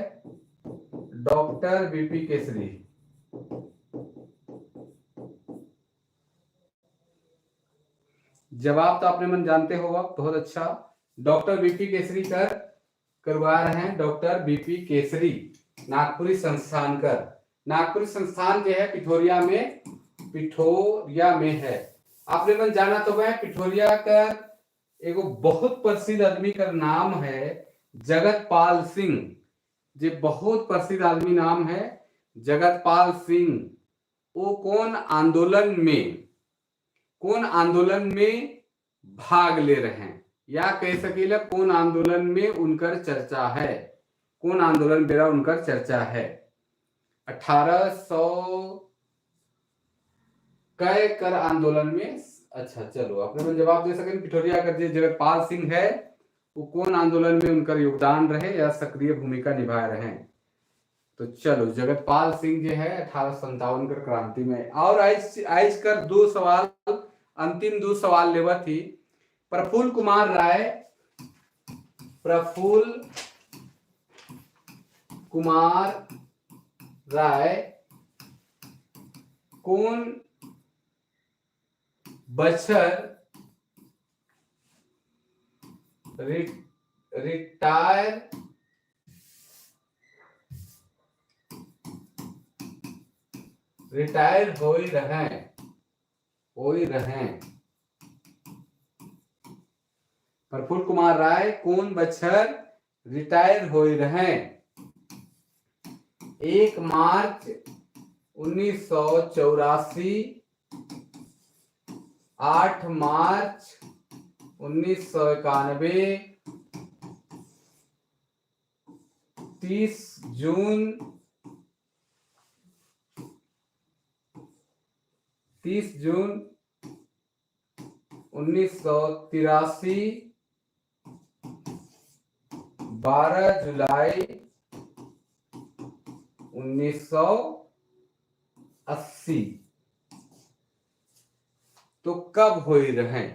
डॉक्टर बीपी केसरी। जवाब तो आपने मन जानते हो, बहुत अच्छा। डॉक्टर बीपी केसरी करवा रहे हैं, डॉक्टर बीपी केसरी नागपुरी संस्थान कर। नागपुरी संस्थान जो है पिठोरिया में है। आपने मन जाना तो वह पिठोरिया का एगो बहुत प्रसिद्ध आदमी का नाम है जगतपाल सिंह। जो बहुत प्रसिद्ध आदमी नाम है जगतपाल सिंह। वो कौन आंदोलन में भाग ले रहे हैं, या कह सकेला कौन आंदोलन में उनकर चर्चा है, कौन आंदोलन बेरा उनकर चर्चा है। 1800 कै कर आंदोलन में। अच्छा चलो अपने में जवाब दे सकें। पिठोरिया का जो जगतपाल सिंह है वो कौन आंदोलन में उनका योगदान रहे या सक्रिय भूमिका निभाए रहे। तो चलो जगतपाल सिंह जो है 1857 कर क्रांति में। और आज कर दो सवाल, अंतिम दो सवाल लेवा थी। प्रफुल्ल कुमार राय कौन बछर रिटायर होई रहे। प्रफुल्ल कुमार राय कौन बछर रिटायर होई रहे। 1 मार्च 1984, 8 मार्च 1991, 30 जून 1983, 12 जुलाई 1980। तो कब होई रहे?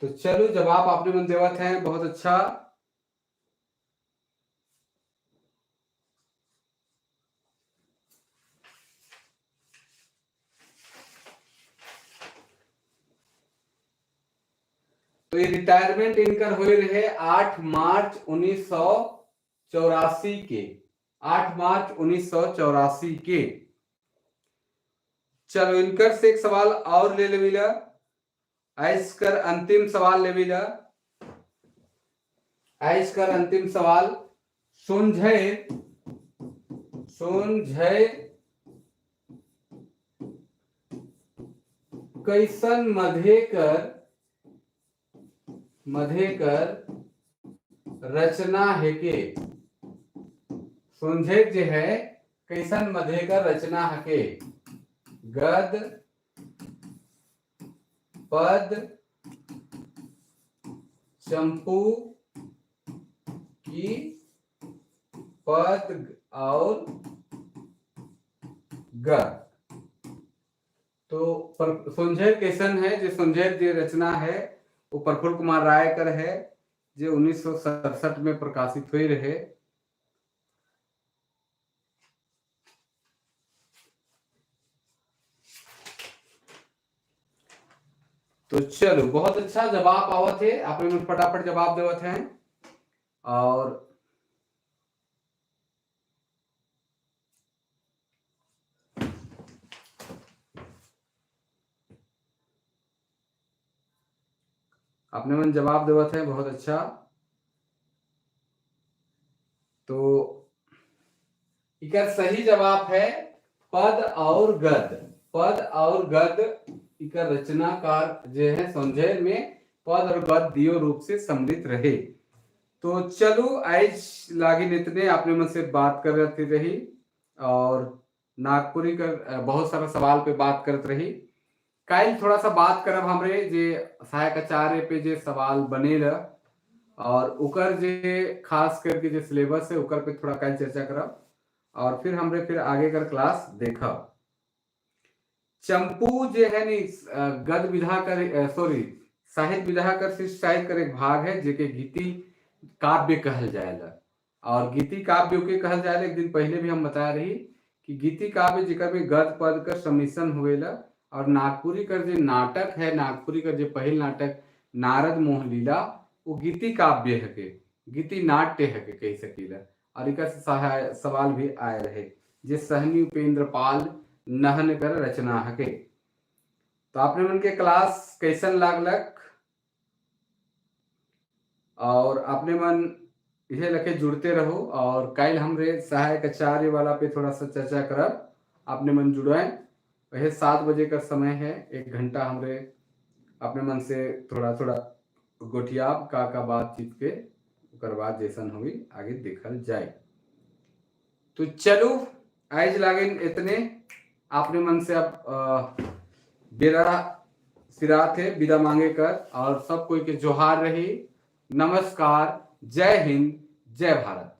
तो चलो जवाब आपने मन देवत है, बहुत अच्छा। तो ये रिटायरमेंट इनकर हुए रहे 8 मार्च 1984 के। 8 मार्च 1984 के। चलो इनकर से एक सवाल और ले लेविला। आइसकर अंतिम सवाल लेविला। आइसकर अंतिम सवाल। सोनझय कैसन मधेकर रचना है के। सोनझय जो है कैसन मधेकर रचना है के। गद, पद, चंपू, कि पद और गद। तो सोंझेर कैसन है, जो सोंझेर जो रचना है वो प्रफुल्ल कुमार राय कर है, जो 1967 में प्रकाशित हुई रहे। तो चलो, बहुत अच्छा जवाब आवत है, आप लोग फटाफट जवाब देवत हैं। और आपने मन जवाब देवत है, बहुत अच्छा। तो इकर सही जवाब है पद और गद। पद और गद इकर रचनाकार जो है सोंझेर में पद और गद दियो रूप से सम्मिलित रहे। तो चलो, आज लागिन इतने आपने मन से बात कर रही रही, और नागपुरी का बहुत सारा सवाल पे बात करत रही। कल थोड़ा सा बात करब हमरे जे सहायक आचार्य पे जे सवाल बनेला, और उकर जे खास करके जे सिलेबस है उकर पे थोड़ा कल चर्चा करब, और फिर हमरे फिर आगे कर क्लास देखब। चंपू जे है नी गद विधा कर सॉरी साहित्य विधा कर शिष्ट साहित्य कर एक भाग है जेके गीति काव्य कहल जाएला। और गीति काव्य के कहल जाएला, एक दिन पहले भी हम बता रही कि गीति काव्य जेकर में गद पद का सम्मिश्रण हुएला। और नागपुरी का जो नाटक है, नागपुरी का जो पहल नाटक नारद मोह लीला, वो गीति काव्य है के, गीति नाट्य है के कह सकीला। और एक सवाल भी आए रहे जे सहनी उपेंद्र पाल नहन कर रचना है के। तो आपने मन के क्लास कैसन लागलक, और अपने मन यह लखे जुड़ते रहो। और कल हमरे सहायक आचार्य वाला पे थोड़ा सा चर्चा करब, अपने मन जुड़े। वह 7 बजे का समय है, 1 घंटा हमरे अपने मन से थोड़ा थोड़ा गोठियाब का बातचीत के, उकर बाद जैसन हुई आगे देखल जाए। तो चलो, आज लागिन इतने आपने मन से अब बेरा सिरा थे विदा मांगे कर, और सब कोई के जोहार रही। नमस्कार, जय हिंद, जय भारत।